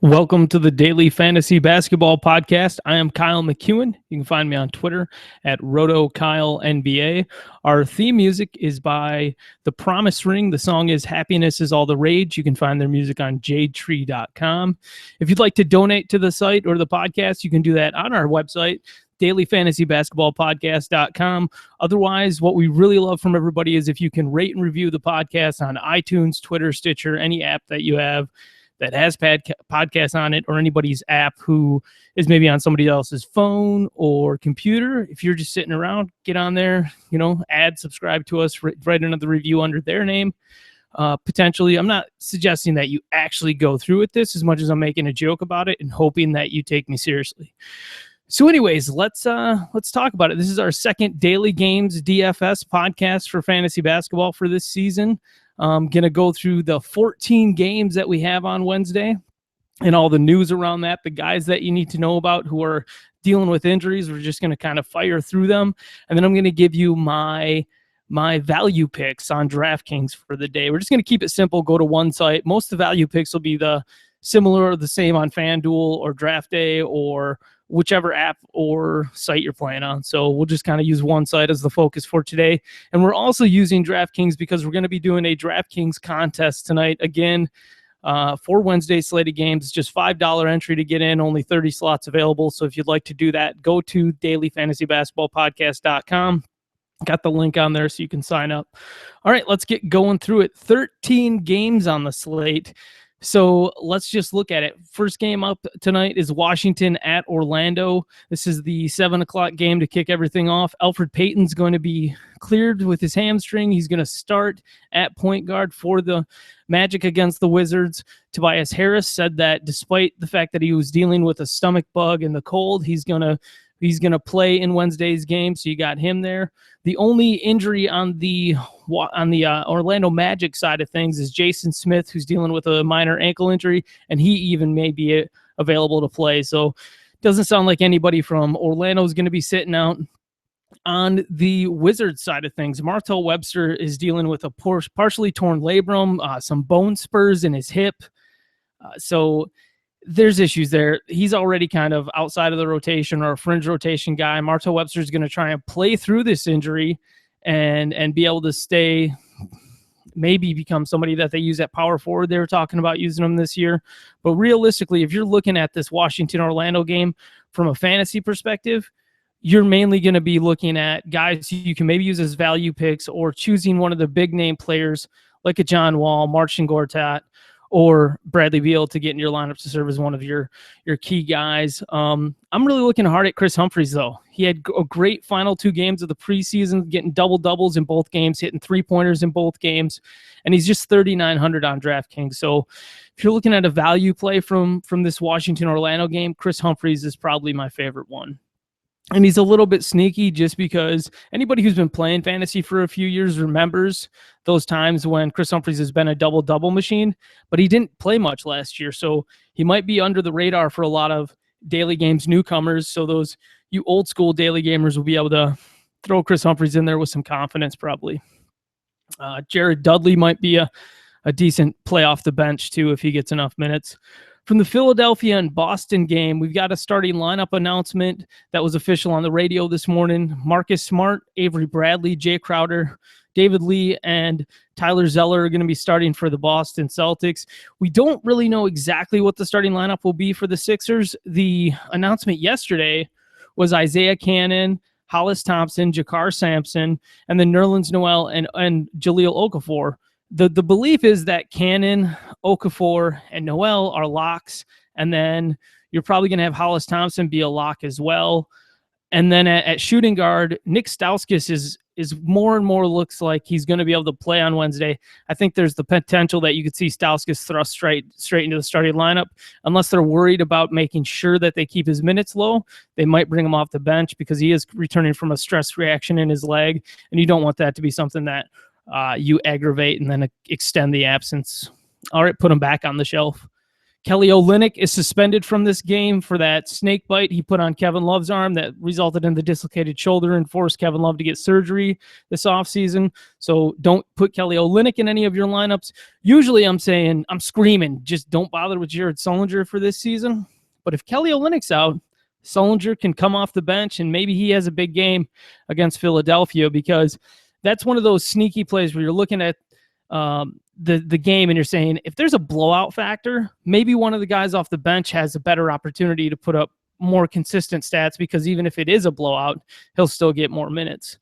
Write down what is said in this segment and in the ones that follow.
Welcome to the Daily Fantasy Basketball Podcast. I am Kyle McEwen. You can find me on Twitter at RotoKyleNBA. Our theme music is by The Promise Ring. The song is Happiness is All the Rage. You can find their music on jadetree.com. If you'd like to donate to the site or the podcast, you can do that on our website, dailyfantasybasketballpodcast.com. Otherwise, what we really love from everybody is if you can rate and review the podcast on iTunes, Twitter, Stitcher, any app that you have that has podcasts on it, or anybody's app who is maybe on somebody else's phone or computer. If you're just sitting around, get on there, subscribe to us, write another review under their name. Potentially, I'm not suggesting that you actually go through with this as much as I'm making a joke about it and hoping that you take me seriously. So anyways, let's talk about it. This is our second Daily Games DFS podcast for fantasy basketball for this season. I'm going to go through the 14 games that we have on Wednesday and all the news around that, the guys that you need to know about who are dealing with injuries. We're just going to kind of fire through them. And then I'm going to give you my value picks on DraftKings for the day. We're just going to keep it simple, go to one site. Most of the value picks will be the similar or the same on FanDuel or Draft Day or whichever app or site you're playing on. So we'll just kind of use one site as the focus for today. And we're also using DraftKings because we're going to be doing a DraftKings contest tonight. Again, for Wednesday slated games, just $5 entry to get in, only 30 slots available. So if you'd like to do that, go to dailyfantasybasketballpodcast.com. Got the link on there so you can sign up. All right, let's get going through it. 13 games on the slate. So let's just look at it. First game up tonight is Washington at Orlando. This is the 7 o'clock game to kick everything off. Elfrid Payton's going to be cleared with his hamstring. He's going to start at point guard for the Magic against the Wizards. Tobias Harris said that despite the fact that he was dealing with a stomach bug and the cold, he's going to play in Wednesday's game, so you got him there. The only injury on the Orlando Magic side of things is Jason Smith, who's dealing with a minor ankle injury, and he even may be available to play. So it doesn't sound like anybody from Orlando is going to be sitting out. On the Wizards side of things, Martell Webster is dealing with a partially torn labrum, some bone spurs in his hip. So there's issues there. He's already kind of outside of the rotation or a fringe rotation guy. Martell Webster is going to try and play through this injury and be able to stay, maybe become somebody that they use at power forward. They were talking about using him this year. But realistically, if you're looking at this Washington-Orlando game from a fantasy perspective, you're mainly going to be looking at guys you can maybe use as value picks or choosing one of the big name players like a John Wall, Marcin Gortat, or Bradley Beal to get in your lineup to serve as one of your key guys. I'm really looking hard at Chris Humphries, though. He had a great final 2 games of the preseason, getting double-doubles in both games, hitting 3-pointers in both games, and he's just 3,900 on DraftKings. So if you're looking at a value play from this Washington-Orlando game, Chris Humphries is probably my favorite one. And he's a little bit sneaky just because anybody who's been playing fantasy for a few years remembers those times when Chris Humphries has been a double-double machine, but he didn't play much last year. So he might be under the radar for a lot of daily games newcomers. So those you old school daily gamers will be able to throw Chris Humphries in there with some confidence probably. Jared Dudley might be a decent play off the bench too if he gets enough minutes. From the Philadelphia and Boston game, we've got a starting lineup announcement that was official on the radio this morning. Marcus Smart, Avery Bradley, Jay Crowder, David Lee, and Tyler Zeller are going to be starting for the Boston Celtics. We don't really know exactly what the starting lineup will be for the Sixers. The announcement yesterday was Isaiah Cannon, Hollis Thompson, Jakar Sampson, and then Nerlens Noel and Jahlil Okafor. The belief is that Cannon, Okafor, and Noel are locks, and then you're probably going to have Hollis Thompson be a lock as well. And then at shooting guard, Nick Stauskas is more and more looks like he's going to be able to play on Wednesday. I think there's the potential that you could see Stauskas thrust straight into the starting lineup. Unless they're worried about making sure that they keep his minutes low, they might bring him off the bench because he is returning from a stress reaction in his leg, and you don't want that to be something that you aggravate and then extend the absence. All right, put him back on the shelf. Kelly Olynyk is suspended from this game for that snake bite he put on Kevin Love's arm that resulted in the dislocated shoulder and forced Kevin Love to get surgery this offseason. So don't put Kelly Olynyk in any of your lineups. Usually I'm screaming, just don't bother with Jared Sullinger for this season. But if Kelly Olynyk's out, Sullinger can come off the bench and maybe he has a big game against Philadelphia, because that's one of those sneaky plays where you're looking at the game and you're saying, if there's a blowout factor, maybe one of the guys off the bench has a better opportunity to put up more consistent stats, because even if it is a blowout, he'll still get more minutes.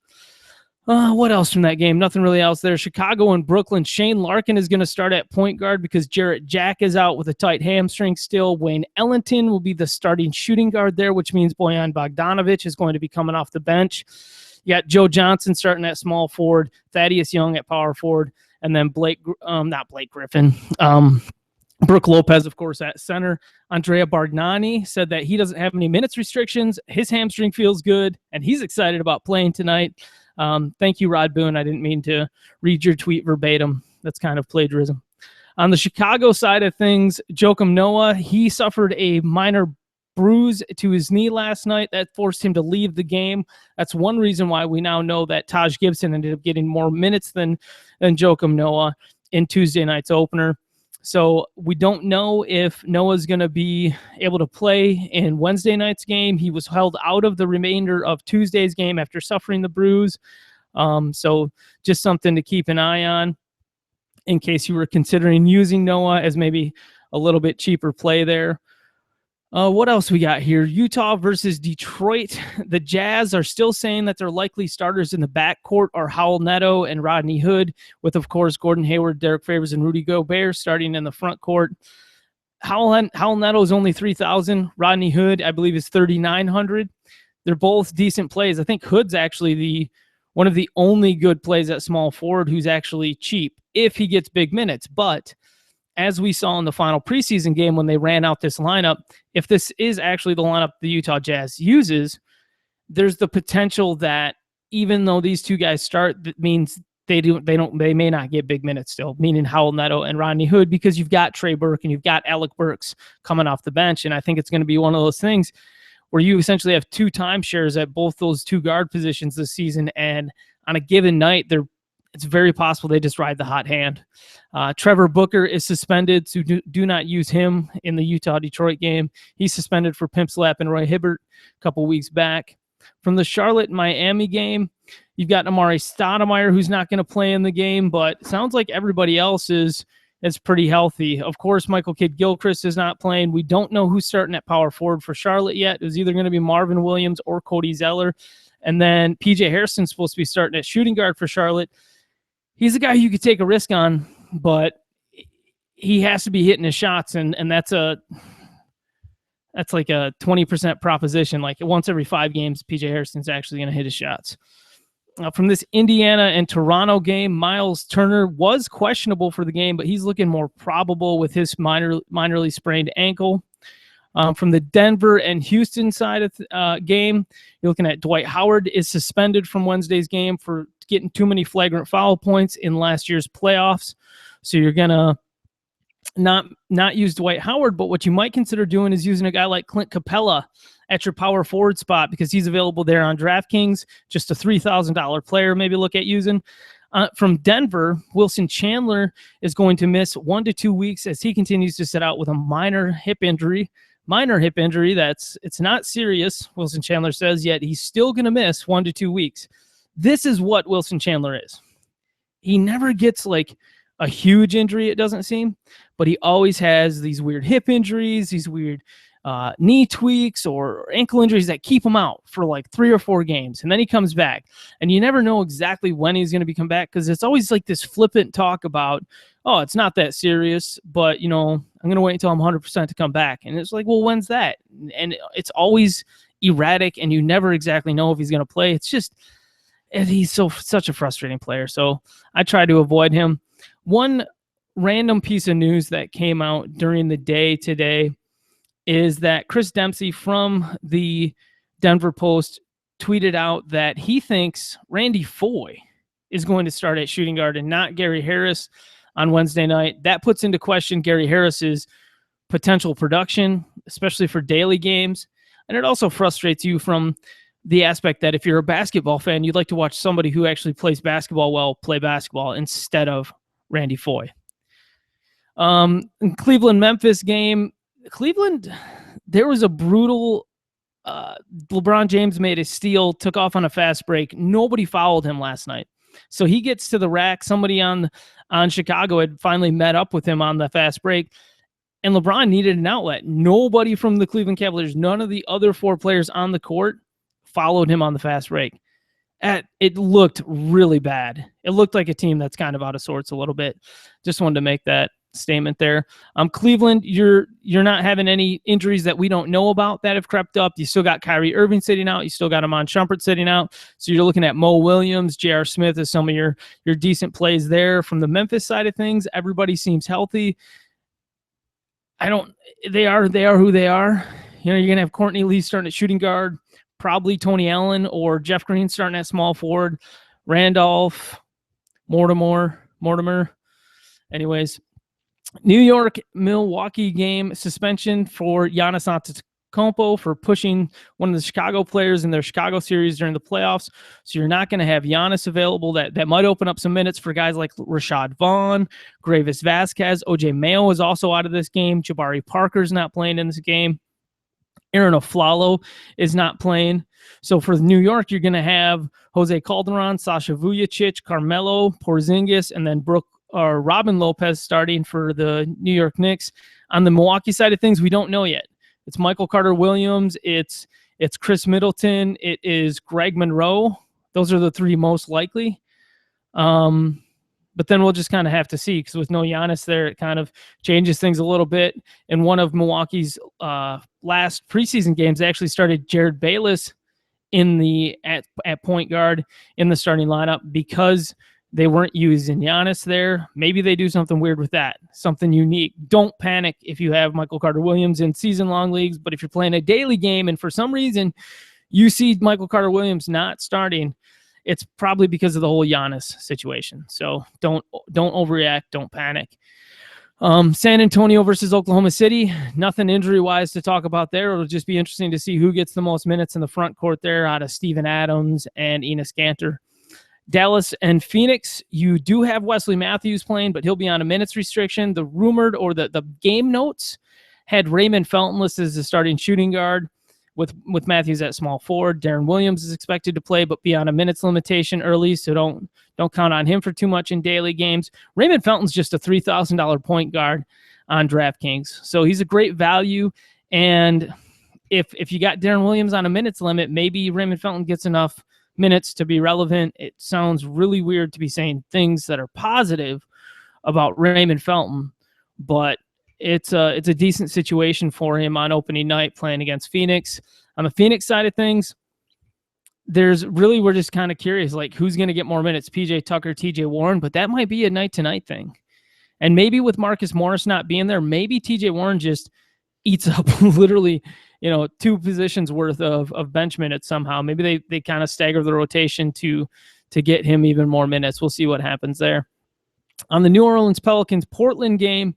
What else from that game? Nothing really else there. Chicago and Brooklyn. Shane Larkin is going to start at point guard because Jarrett Jack is out with a tight hamstring still. Wayne Ellington will be the starting shooting guard there, which means Bojan Bogdanovic is going to be coming off the bench. You got Joe Johnson starting at small forward, Thaddeus Young at power forward, and then Brook Lopez, of course, at center. Andrea Bargnani said that he doesn't have any minutes restrictions. His hamstring feels good, and he's excited about playing tonight. Thank you, Rod Boone. I didn't mean to read your tweet verbatim. That's kind of plagiarism. On the Chicago side of things, Joakim Noah, he suffered a minor bruise to his knee last night that forced him to leave the game. That's one reason why we now know that Taj Gibson ended up getting more minutes than Joakim Noah in Tuesday night's opener. So we don't know if Noah's going to be able to play in Wednesday night's game. He was held out of the remainder of Tuesday's game after suffering the bruise. So just something to keep an eye on in case you were considering using Noah as maybe a little bit cheaper play there. What else we got here? Utah versus Detroit. The Jazz are still saying that their likely starters in the backcourt are Howell Neto and Rodney Hood, with, of course, Gordon Hayward, Derek Favors, and Rudy Gobert starting in the front court. Howell Neto is only $3,000. Rodney Hood, I believe, is $3,900. They're both decent plays. I think Hood's actually one of the only good plays at small forward who's actually cheap if he gets big minutes. But as we saw in the final preseason game when they ran out this lineup, if this is actually the lineup the Utah Jazz uses, there's the potential that even though these two guys start, that means they may not get big minutes still, meaning Howell Neto and Rodney Hood, because you've got Trey Burke and you've got Alec Burks coming off the bench. And I think it's going to be one of those things where you essentially have two timeshares at both those two guard positions this season. And on a given night, it's very possible they just ride the hot hand. Trevor Booker is suspended, so do not use him in the Utah-Detroit game. He's suspended for pimp slap and Roy Hibbert a couple weeks back. From the Charlotte-Miami game, you've got Amari Stoudemire, who's not going to play in the game, but it sounds like everybody else is pretty healthy. Of course, Michael Kidd-Gilchrist is not playing. We don't know who's starting at power forward for Charlotte yet. It was either going to be Marvin Williams or Cody Zeller. And then P.J. Harrison's supposed to be starting at shooting guard for Charlotte. He's a guy who you could take a risk on, but he has to be hitting his shots, and that's like a 20% proposition. Like once every 5 games, PJ Harrison's actually going to hit his shots. From this Indiana and Toronto game, Miles Turner was questionable for the game, but he's looking more probable with his minorly sprained ankle. From the Denver and Houston side of the game, you're looking at Dwight Howard is suspended from Wednesday's game for getting too many flagrant foul points in last year's playoffs. So you're going to not use Dwight Howard, but what you might consider doing is using a guy like Clint Capella at your power forward spot, because he's available there on DraftKings, just a $3,000 player maybe look at using. From Denver, Wilson Chandler is going to miss 1 to 2 weeks as he continues to sit out with a minor hip injury. It's not serious, Wilson Chandler says, yet he's still going to miss 1 to 2 weeks. This is what Wilson Chandler is. He never gets like a huge injury, it doesn't seem, but he always has these weird hip injuries, these weird knee tweaks or ankle injuries that keep him out for like 3 or 4 games. And then he comes back, and you never know exactly when he's going to come back, because it's always like this flippant talk about, oh, it's not that serious, but I'm going to wait until I'm 100% to come back. And it's like, well, when's that? And it's always erratic, and you never exactly know if he's going to play. It's just, and he's such a frustrating player. So I try to avoid him. One random piece of news that came out during the day today is that Chris Dempsey from the Denver Post tweeted out that he thinks Randy Foye is going to start at shooting guard and not Gary Harris on Wednesday night. That puts into question Gary Harris's potential production, especially for daily games. And it also frustrates you from the aspect that if you're a basketball fan, you'd like to watch somebody who actually plays basketball well play basketball instead of Randy Foye. In Cleveland-Memphis game, Cleveland, there was a brutal LeBron James made a steal, took off on a fast break. Nobody fouled him last night. So he gets to the rack. Somebody on Chicago had finally met up with him on the fast break. And LeBron needed an outlet. Nobody from the Cleveland Cavaliers, none of the other 4 players on the court followed him on the fast break. It looked really bad. It looked like a team that's kind of out of sorts a little bit. Just wanted to make that statement there. Cleveland, you're not having any injuries that we don't know about that have crept up. You still got Kyrie Irving sitting out. You still got Iman Shumpert sitting out. So you're looking at Mo Williams, J.R. Smith as some of your decent plays there. From the Memphis side of things, everybody seems healthy. They are who they are. You're going to have Courtney Lee starting at shooting guard, probably Tony Allen or Jeff Green starting at small forward, Randolph, Mortimer. Anyways, New York-Milwaukee game, suspension for Giannis Antetokounmpo for pushing one of the Chicago players in their Chicago series during the playoffs. So you're not going to have Giannis available. That might open up some minutes for guys like Rashad Vaughn, Gravis Vasquez. OJ Mayo is also out of this game. Jabari Parker's not playing in this game. Aaron Aflalo is not playing. So for New York, you're going to have Jose Calderon, Sasha Vujacic, Carmelo, Porzingis, and then Robin Lopez starting for the New York Knicks. On the Milwaukee side of things, we don't know yet. It's Michael Carter-Williams. It's Chris Middleton. It is Greg Monroe. Those are the 3 most likely. But then we'll just kind of have to see, because with no Giannis there, it kind of changes things a little bit. In one of Milwaukee's last preseason games, they actually started Jared Bayless at point guard in the starting lineup because they weren't using Giannis there. Maybe they do something weird with that, something unique. Don't panic if you have Michael Carter-Williams in season-long leagues, but if you're playing a daily game and for some reason you see Michael Carter-Williams not starting, it's probably because of the whole Giannis situation. So don't overreact. Don't panic. San Antonio versus Oklahoma City. Nothing injury-wise to talk about there. It'll just be interesting to see who gets the most minutes in the front court there out of Steven Adams and Enes Kanter. Dallas and Phoenix, you do have Wesley Matthews playing, but he'll be on a minutes restriction. The rumored or the game notes had Raymond Felton listed as the starting shooting guard with Matthews at small forward. Darren Williams is expected to play, but be on a minutes limitation early, so don't count on him for too much in daily games. Raymond Felton's just a $3,000 point guard on DraftKings, so he's a great value. And if you got Darren Williams on a minutes limit, maybe Raymond Felton gets enough minutes to be relevant. It sounds really weird to be saying things that are positive about Raymond Felton, but it's a decent situation for him on opening night playing against Phoenix. On the Phoenix side of things, we're just kind of curious, like who's going to get more minutes, PJ Tucker, TJ Warren, but that might be a night-to-night thing. And maybe with Marcus Morris not being there, maybe TJ Warren just eats up literally, 2 positions worth of bench minutes somehow. Maybe they kind of stagger the rotation to get him even more minutes. We'll see what happens there. On the New Orleans Pelicans Portland game,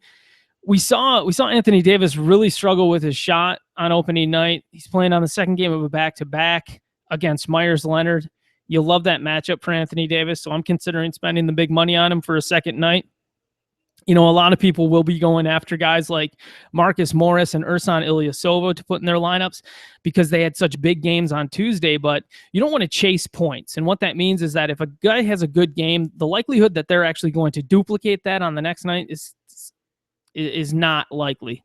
we saw Anthony Davis really struggle with his shot on opening night. He's playing on the second game of a back-to-back against Myers Leonard. You'll love that matchup for Anthony Davis, so I'm considering spending the big money on him for a second night. A lot of people will be going after guys like Marcus Morris and Ersan Ilyasova to put in their lineups because they had such big games on Tuesday, but you don't want to chase points. And what that means is that if a guy has a good game, the likelihood that they're actually going to duplicate that on the next night is not likely.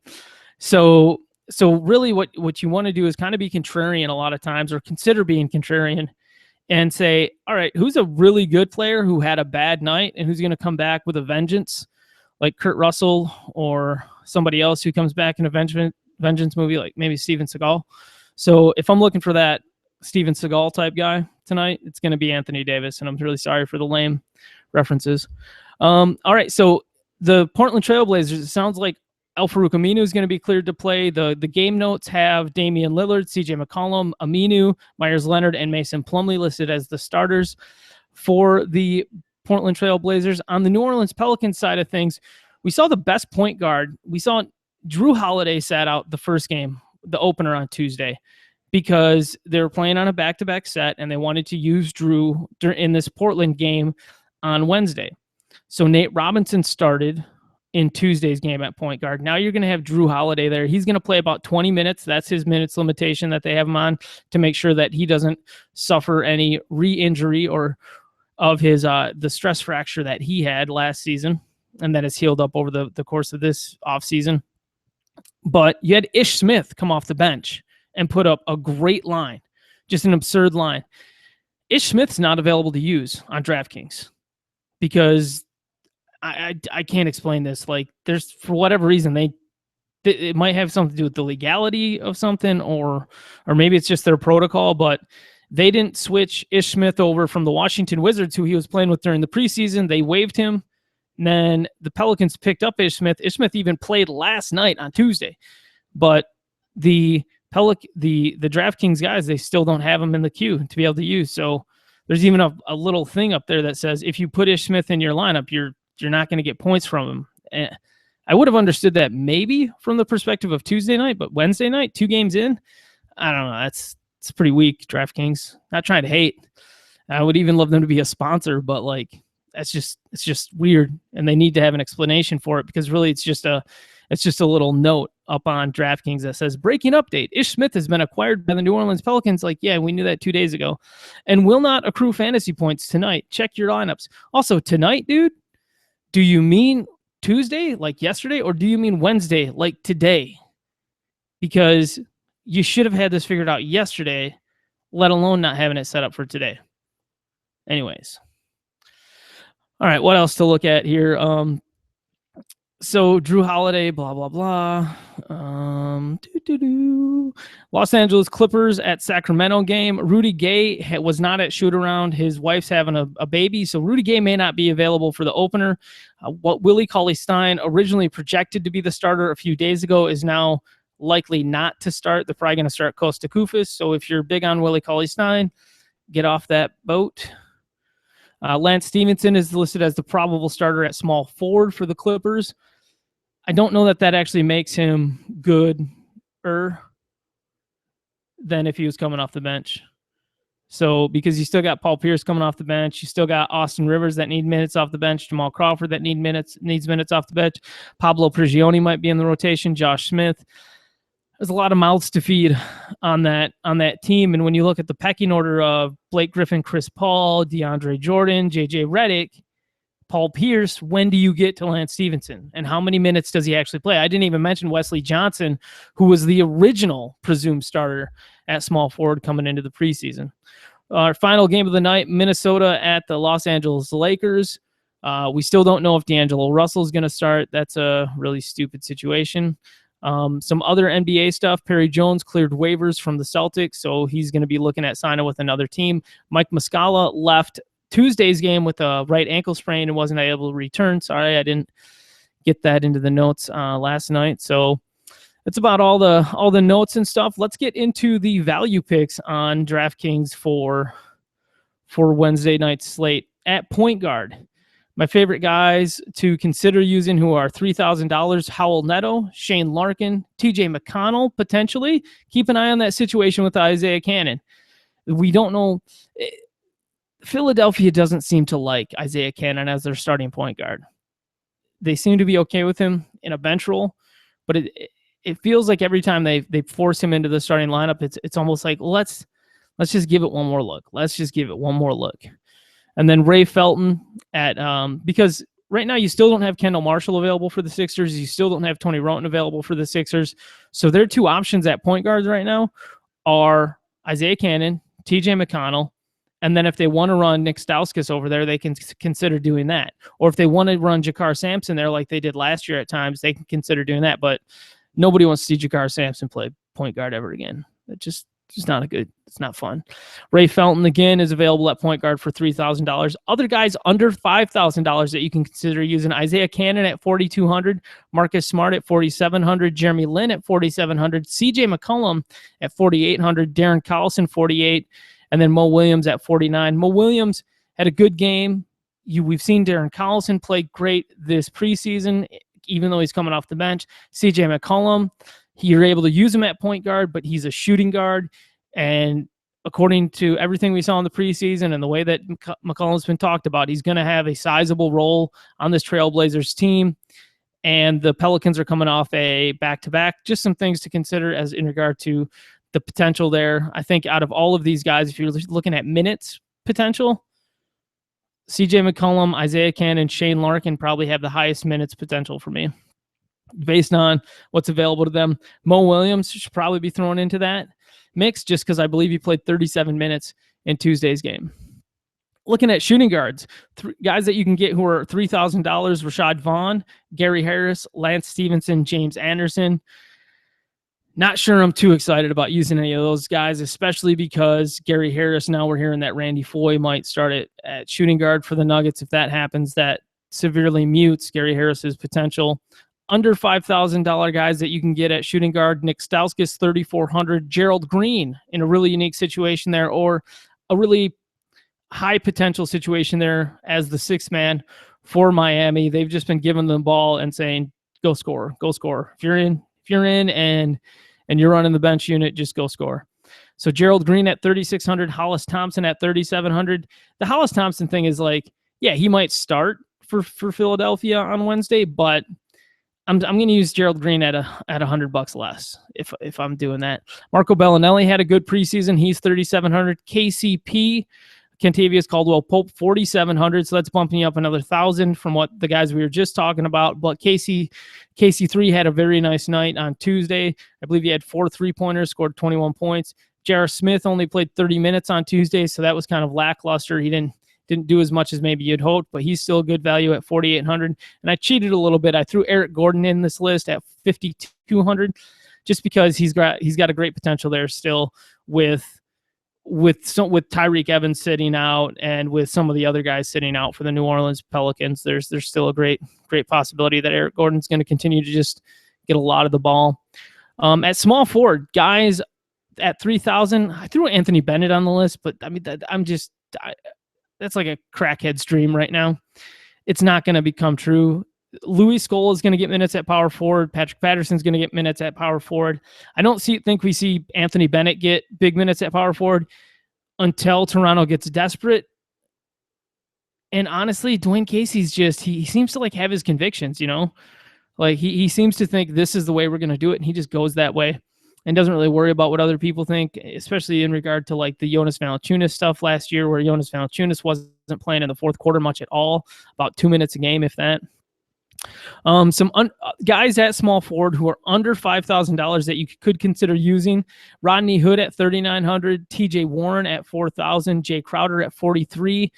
So really what you want to do is kind of be contrarian a lot of times, or consider being contrarian, and say, all right, who's a really good player who had a bad night and who's going to come back with a vengeance, like Kurt Russell or somebody else who comes back in a vengeance movie, like maybe Steven Seagal. So if I'm looking for that Steven Seagal type guy tonight, it's going to be Anthony Davis, and I'm really sorry for the lame references. All right, so the Portland Trailblazers, it sounds like Al-Farouq Aminu is going to be cleared to play. The game notes have Damian Lillard, CJ McCollum, Aminu, Myers Leonard, and Mason Plumlee listed as the starters for the Portland Trailblazers. On the New Orleans Pelicans side of things, we saw the best point guard. We saw Drew Holiday sat out the first game, the opener on Tuesday, because they were playing on a back-to-back set and they wanted to use Drew in this Portland game on Wednesday. So Nate Robinson started in Tuesday's game at point guard. Now you're going to have Drew Holiday there. He's going to play about 20 minutes. That's his minutes limitation that they have him on to make sure that he doesn't suffer any re-injury or of his the stress fracture that he had last season and that has healed up over the course of this offseason. But you had Ish Smith come off the bench and put up a great line, just an absurd line. Ish Smith's not available to use on DraftKings because I can't explain this. Like, there's, for whatever reason, it might have something to do with the legality of something, or maybe it's just their protocol, but they didn't switch Ish Smith over from the Washington Wizards, who he was playing with during the preseason. They waived him. And then the Pelicans picked up Ish Smith. Ish Smith even played last night on Tuesday, but the DraftKings guys, they still don't have him in the queue to be able to use. So there's even a little thing up there that says if you put Ish Smith in your lineup, you're not going to get points from him. And I would have understood that maybe from the perspective of Tuesday night, but Wednesday night, 2 games in, I don't know. It's pretty weak, DraftKings. Not trying to hate. I would even love them to be a sponsor, but like, it's just weird, and they need to have an explanation for it, because really it's just a little note up on DraftKings that says breaking update: Ish Smith has been acquired by the New Orleans Pelicans. Like, yeah, we knew that 2 days ago, and will not accrue fantasy points tonight. Check your lineups. Also tonight, dude, do you mean Tuesday like yesterday, or do you mean Wednesday like today? Because you should have had this figured out yesterday, let alone not having it set up for today. Anyways. All right, what else to look at here? So Drew Holiday, blah, blah, blah. Los Angeles Clippers at Sacramento game. Rudy Gay was not at shoot-around. His wife's having a baby, so Rudy Gay may not be available for the opener. What Willie Cauley-Stein originally projected to be the starter a few days ago is now likely not to start. They're probably going to start Costa Koufos, so if you're big on Willie Cauley-Stein, get off that boat. Lance Stevenson is listed as the probable starter at small forward for the Clippers. I don't know that actually makes him good-er than if he was coming off the bench. So, because you still got Paul Pierce coming off the bench, you still got Austin Rivers that need minutes off the bench, Jamal Crawford that needs minutes off the bench, Pablo Prigioni might be in the rotation, Josh Smith. There's a lot of mouths to feed on that team. And when you look at the pecking order of Blake Griffin, Chris Paul, DeAndre Jordan, JJ Redick, Paul Pierce, when do you get to Lance Stevenson? And how many minutes does he actually play? I didn't even mention Wesley Johnson, who was the original presumed starter at small forward coming into the preseason. Our final game of the night, Minnesota at the Los Angeles Lakers. We still don't know if D'Angelo Russell is going to start. That's a really stupid situation. Some other NBA stuff: Perry Jones cleared waivers from the Celtics, so he's going to be looking at signing with another team. Mike Muscala left Tuesday's game with a right ankle sprain and wasn't able to return. Sorry, I didn't get that into the notes last night. So that's about all the notes and stuff. Let's get into the value picks on DraftKings for Wednesday night's slate. At point guard, my favorite guys to consider using who are $3,000, Howell Neto, Shane Larkin, TJ McConnell, potentially. Keep an eye on that situation with Isaiah Cannon. We don't know. Philadelphia doesn't seem to like Isaiah Cannon as their starting point guard. They seem to be okay with him in a bench role, but it feels like every time they force him into the starting lineup, it's almost like, let's just give it one more look. Let's just give it one more look. And then Ray Felton at because right now you still don't have Kendall Marshall available for the Sixers. You still don't have Tony Wroten available for the Sixers. So their two options at point guards right now are Isaiah Cannon, TJ McConnell, and then if they want to run Nick Stauskas over there, they can consider doing that. Or if they want to run Jakar Sampson there like they did last year at times, they can consider doing that. But nobody wants to see Jakar Sampson play point guard ever again. It's not fun. Ray Felton, again, is available at point guard for $3,000. Other guys under $5,000 that you can consider using: Isaiah Cannon at $4,200, Marcus Smart at $4,700, Jeremy Lin at $4,700, CJ McCollum at $4,800, Darren Collison $4,800, and then Mo Williams at $4,900. Mo Williams had a good game. We've seen Darren Collison play great this preseason. even though he's coming off the bench. CJ McCollum, you're able to use him at point guard, but he's a shooting guard. And according to everything we saw in the preseason and the way that McCollum's been talked about, he's going to have a sizable role on this Trailblazers team. And the Pelicans are coming off a back-to-back. Just some things to consider as in regard to the potential there. I think out of all of these guys, if you're looking at minutes potential, CJ McCollum, Isaiah Cannon, Shane Larkin probably have the highest minutes potential for me based on what's available to them. Mo Williams should probably be thrown into that mix just because I believe he played 37 minutes in Tuesday's game. Looking at shooting guards, guys that you can get who are $3,000, Rashad Vaughn, Gary Harris, Lance Stevenson, James Anderson. Not sure I'm too excited about using any of those guys, especially because Gary Harris, now we're hearing that Randy Foye might start at shooting guard for the Nuggets. If that happens, that severely mutes Gary Harris's potential. Under $5,000 guys that you can get at shooting guard, Nick Stauskas, 3,400, Gerald Green in a really unique situation there, or a really high potential situation there as the sixth man for Miami. They've just been giving the ball and saying, go score, go score. If you're in and you're running the bench unit, just go score. So Gerald Green at 3,600, Hollis Thompson at 3,700. The Hollis Thompson thing is like, yeah, he might start for Philadelphia on Wednesday, but I'm going to use Gerald Green at $100 less if I'm doing that. Marco Bellinelli had a good preseason. He's 3,700. KCP, Kentavious Caldwell-Pope, 4,700. So that's bumping you up another 1,000 from what the guys we were just talking about. But KC3 had a very nice night on Tuesday. I believe he had 4 3-pointers, scored 21 points. J.R. Smith only played 30 minutes on Tuesday, so that was kind of lackluster. He didn't do as much as maybe you'd hoped, but he's still a good value at 4,800. And I cheated a little bit. I threw Eric Gordon in this list at 5,200 just because he's got a great potential there still with Tyreke Evans sitting out and with some of the other guys sitting out for the New Orleans Pelicans. There's still a great possibility that Eric Gordon's going to continue to just get a lot of the ball. At small forward, guys at 3,000, I threw Anthony Bennett on the list, but I mean, that's like a crackhead's dream right now. It's not going to become true. Louis Scola is going to get minutes at power forward. Patrick Patterson's going to get minutes at power forward. I don't think we see Anthony Bennett get big minutes at power forward until Toronto gets desperate. And honestly, Dwayne Casey's he seems to like have his convictions, like he seems to think this is the way we're going to do it. And he just goes that way and doesn't really worry about what other people think, especially in regard to like the Jonas Valanciunas stuff last year, where Jonas Valanciunas wasn't playing in the fourth quarter much at all, about 2 minutes a game, if that. Some guys at small forward who are under $5,000 that you could consider using: Rodney Hood at 3,900, TJ Warren at 4,000, Jay Crowder at 43,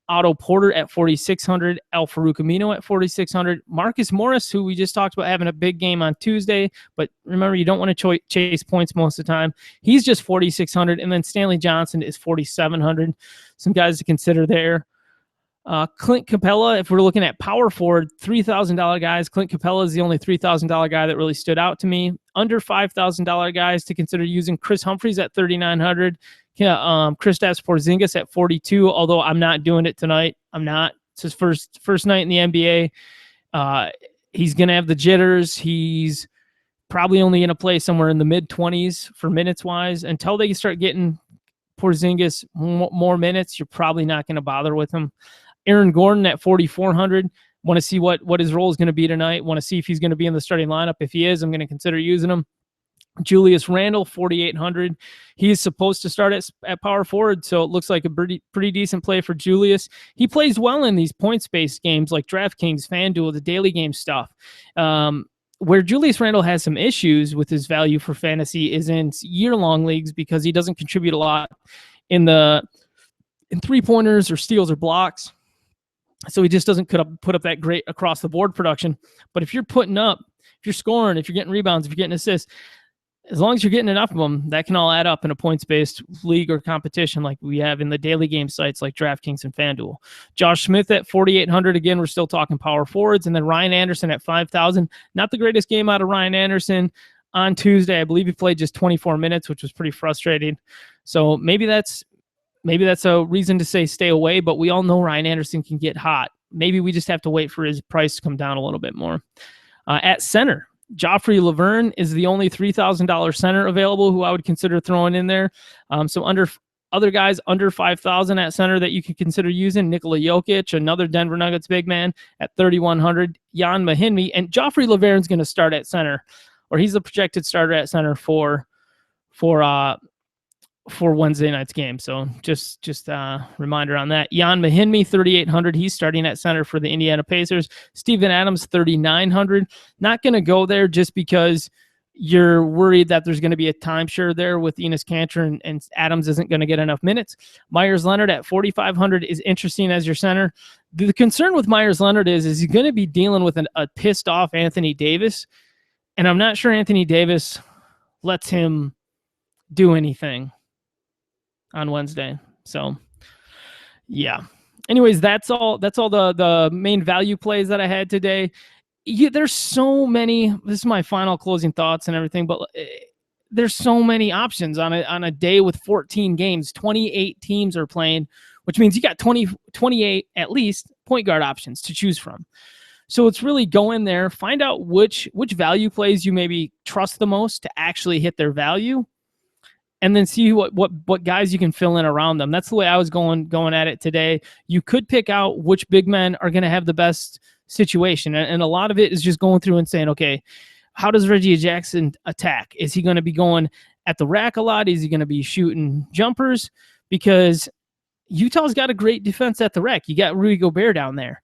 Otto Porter at 4,600, Al Farouk Amino at 4,600, Marcus Morris, who we just talked about having a big game on Tuesday, but remember, you don't want to chase points most of the time. He's just 4,600, and then Stanley Johnson is 4,700. Some guys to consider there. Clint Capella, if we're looking at power forward, $3,000 guys, Clint Capella is the only $3,000 guy that really stood out to me. Under $5,000 guys to consider using: Chris Humphries at 3,900, Kristaps Porzingis at 42, although I'm not doing it tonight. I'm not. It's his first night in the NBA. He's going to have the jitters. He's probably only going to play somewhere in the mid-20s for minutes-wise. Until they start getting Porzingis more minutes, you're probably not going to bother with him. Aaron Gordon at 4,400. Want to see what his role is going to be tonight. Want to see if he's going to be in the starting lineup. If he is, I'm going to consider using him. Julius Randle, 4,800. He is supposed to start at power forward, so it looks like a pretty decent play for Julius. He plays well in these points-based games like DraftKings, FanDuel, the daily game stuff. Where Julius Randle has some issues with his value for fantasy is in year-long leagues, because he doesn't contribute a lot in three-pointers or steals or blocks. So he just doesn't put up that great across-the-board production. But if you're scoring, if you're getting rebounds, if you're getting assists, as long as you're getting enough of them, that can all add up in a points-based league or competition like we have in the daily game sites like DraftKings and FanDuel. Josh Smith at 4,800. Again, we're still talking power forwards. And then Ryan Anderson at 5,000. Not the greatest game out of Ryan Anderson on Tuesday. I believe he played just 24 minutes, which was pretty frustrating. So maybe that's a reason to say stay away, but we all know Ryan Anderson can get hot. Maybe we just have to wait for his price to come down a little bit more. At center, Joffrey Laverne is the only $3,000 center available who I would consider throwing in there. Some other guys under 5,000 at center that you could consider using: Nikola Jokic, another Denver Nuggets big man at 3,100, Jan Mahinmi, and Joffrey Laverne's going to start at center, or he's the projected starter at center for Wednesday night's game. So just a reminder on that. Jan Mahinmi, 3,800. He's starting at center for the Indiana Pacers. Steven Adams, 3,900. Not going to go there just because you're worried that there's going to be a timeshare there with Enes Kanter, and Adams isn't going to get enough minutes. Myers Leonard at 4,500 is interesting as your center. The concern with Myers Leonard is he's going to be dealing with a pissed off Anthony Davis, and I'm not sure Anthony Davis lets him do anything on Wednesday. So yeah. Anyways, that's all the main value plays that I had today. There's so many. This is my final closing thoughts and everything, but there's so many options on a day with 14 games. 28 teams are playing, which means you got 28 at least point guard options to choose from. So it's really go in there, find out which value plays you maybe trust the most to actually hit their value, and then see what guys you can fill in around them. That's the way I was going at it today. You could pick out which big men are going to have the best situation, and a lot of it is just going through and saying, okay, how does Reggie Jackson attack? Is he going to be going at the rack a lot? Is he going to be shooting jumpers? Because Utah's got a great defense at the rack. You got Rudy Gobert down there.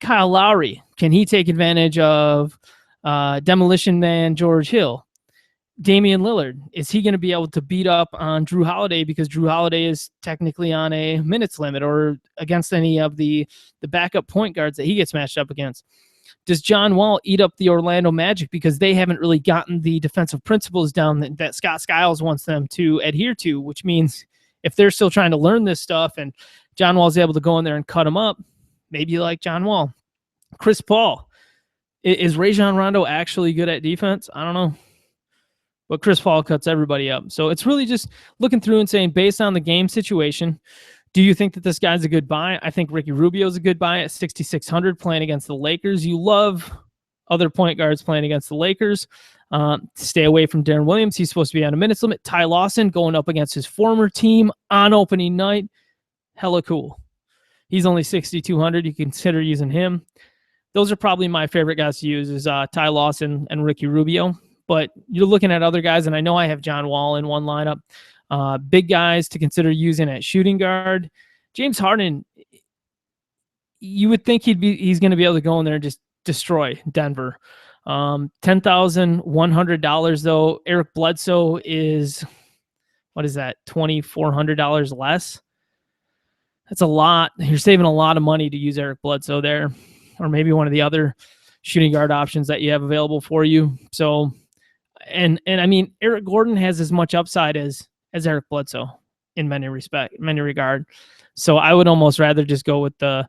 Kyle Lowry, can he take advantage of Demolition Man George Hill? Damian Lillard, is he going to be able to beat up on Drew Holiday because Drew Holiday is technically on a minutes limit, or against any of the backup point guards that he gets matched up against? Does John Wall eat up the Orlando Magic because they haven't really gotten the defensive principles down that Scott Skiles wants them to adhere to, which means if they're still trying to learn this stuff and John Wall's able to go in there and cut them up, maybe you like John Wall. Chris Paul, is Rajon Rondo actually good at defense? I don't know. But Chris Paul cuts everybody up. So it's really just looking through and saying, based on the game situation, do you think that this guy's a good buy? I think Ricky Rubio is a good buy at 6,600 playing against the Lakers. You love other point guards playing against the Lakers. Stay away from Darren Williams. He's supposed to be on a minutes limit. Ty Lawson going up against his former team on opening night. Hella cool. He's only 6,200. You consider using him. Those are probably my favorite guys to use, is Ty Lawson and Ricky Rubio. But you're looking at other guys, and I know I have John Wall in one lineup. Big guys to consider using at shooting guard. James Harden, you would think he's going to be able to go in there and just destroy Denver. $10,100 though. Eric Bledsoe is, what is that, $2,400 less? That's a lot. You're saving a lot of money to use Eric Bledsoe there, or maybe one of the other shooting guard options that you have available for you. So, and I mean, Eric Gordon has as much upside as Eric Bledsoe in many regard. So I would almost rather just go with the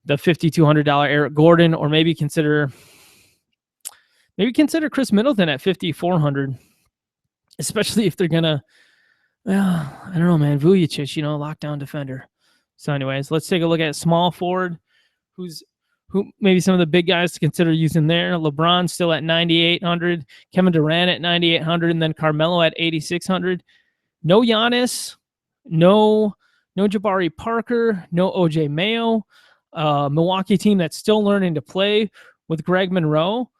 $5,200 Eric Gordon, or maybe consider Chris Middleton at $5,400, especially if they're gonna. Well, I don't know, man. Vujacic, lockdown defender. So, anyways, let's take a look at small forward. Who maybe some of the big guys to consider using there. LeBron still at 9,800, Kevin Durant at 9,800, and then Carmelo at 8,600. No Giannis, no Jabari Parker, no OJ Mayo. Milwaukee team that's still learning to play with Greg Monroe.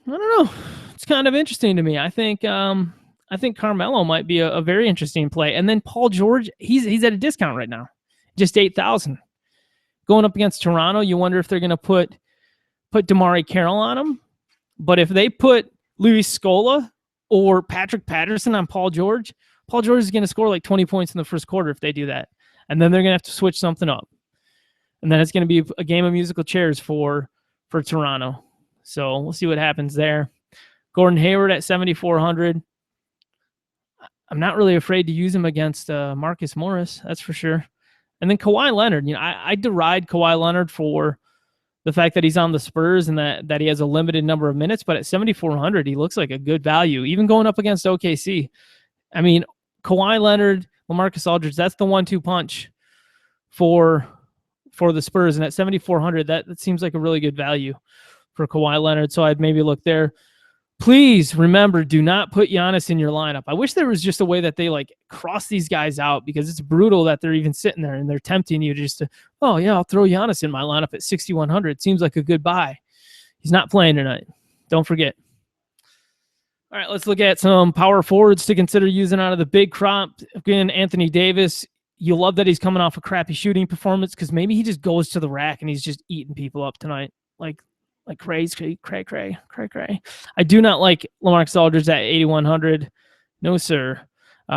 I don't know. It's kind of interesting to me. I think Carmelo might be a very interesting play. And then Paul George, he's at a discount right now, just 8,000. Going up against Toronto, you wonder if they're going to put Damari Carroll on him. But if they put Luis Scola or Patrick Patterson on Paul George is going to score like 20 points in the first quarter if they do that. And then they're going to have to switch something up. And then it's going to be a game of musical chairs for Toronto. So we'll see what happens there. Gordon Hayward at 7,400. I'm not really afraid to use him against Marcus Morris, that's for sure. And then Kawhi Leonard, I deride Kawhi Leonard for the fact that he's on the Spurs and that he has a limited number of minutes, but at 7,400, he looks like a good value, even going up against OKC. I mean, Kawhi Leonard, LaMarcus Aldridge, that's the 1-2 punch for the Spurs. And at 7,400, that seems like a really good value for Kawhi Leonard. So I'd maybe look there. Please remember, do not put Giannis in your lineup. I wish there was just a way that they like cross these guys out, because it's brutal that they're even sitting there and they're tempting you just to, oh yeah, I'll throw Giannis in my lineup at 6,100. Seems like a good buy. He's not playing tonight. Don't forget. All right, let's look at some power forwards to consider using out of the big crop. Again, Anthony Davis. You love that he's coming off a crappy shooting performance, because maybe he just goes to the rack and he's just eating people up tonight. Like cray. I do not like LaMarcus Aldridge at 8,100. No, sir.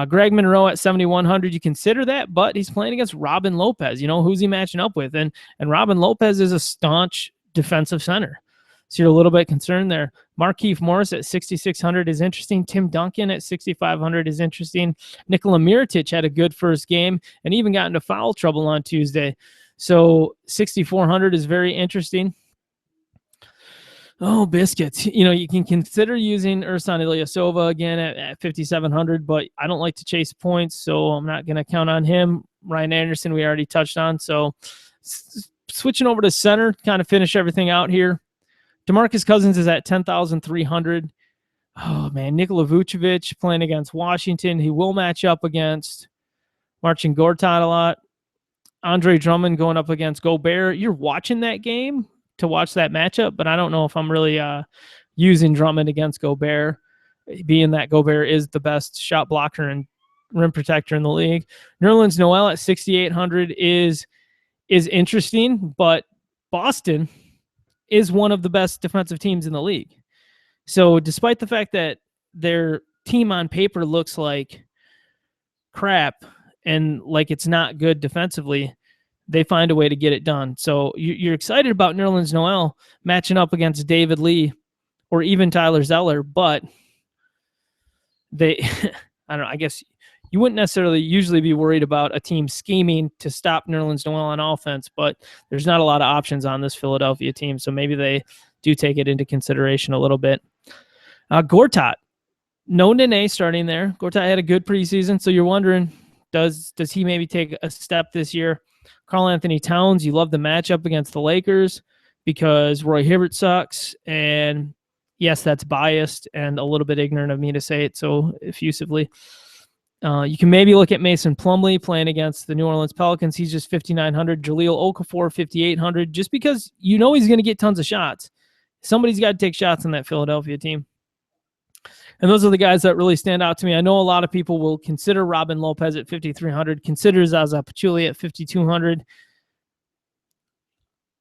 Greg Monroe at 7,100. You consider that, but he's playing against Robin Lopez. You know, who's he matching up with? And Robin Lopez is a staunch defensive center. So you're a little bit concerned there. Markieff Morris at 6,600 is interesting. Tim Duncan at 6,500 is interesting. Nikola Mirotic had a good first game and even got into foul trouble on Tuesday. So 6,400 is very interesting. Oh, biscuits. You know, you can consider using Ersan Ilyasova again at 5,700, but I don't like to chase points, so I'm not going to count on him. Ryan Anderson, we already touched on. So switching over to center, kind of finish everything out here. DeMarcus Cousins is at 10,300. Oh, man. Nikola Vucevic playing against Washington. He will match up against Marcin Gortat a lot. Andre Drummond going up against Gobert. You're watching that game to watch that matchup, but I don't know if I'm really using Drummond against Gobert, being that Gobert is the best shot blocker and rim protector in the league. Nerlens Noel at 6,800 is interesting, but Boston is one of the best defensive teams in the league. So despite the fact that their team on paper looks like crap and like it's not good defensively, they find a way to get it done. So you're excited about Nerlens Noel matching up against David Lee or even Tyler Zeller, but they, I don't know, I guess you wouldn't necessarily usually be worried about a team scheming to stop Nerlens Noel on offense, but there's not a lot of options on this Philadelphia team, so maybe they do take it into consideration a little bit. Gortat, no Nene starting there. Gortat had a good preseason, so you're wondering, does he maybe take a step this year? Karl Anthony Towns, you love the matchup against the Lakers because Roy Hibbert sucks, and yes, that's biased and a little bit ignorant of me to say it so effusively. You can maybe look at Mason Plumlee playing against the New Orleans Pelicans. He's just 5,900. Jahlil Okafor, 5,800, just because you know he's going to get tons of shots. Somebody's got to take shots on that Philadelphia team. And those are the guys that really stand out to me. I know a lot of people will consider Robin Lopez at 5,300, consider Zaza Pachulia at 5,200.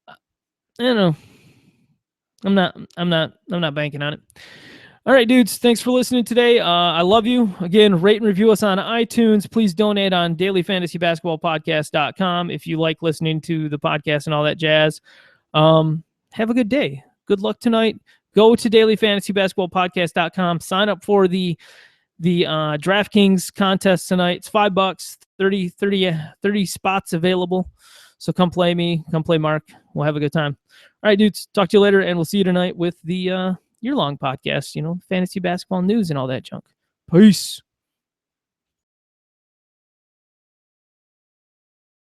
I don't know. I'm not banking on it. All right, dudes, thanks for listening today. I love you. Again, rate and review us on iTunes. Please donate on dailyfantasybasketballpodcast.com if you like listening to the podcast and all that jazz. Have a good day. Good luck tonight. Go to dailyfantasybasketballpodcast.com. Sign up for the DraftKings contest tonight. It's $5, 30 spots available. So come play me. Come play Mark. We'll have a good time. All right, dudes. Talk to you later, and we'll see you tonight with the year-long podcast, fantasy basketball news and all that junk. Peace.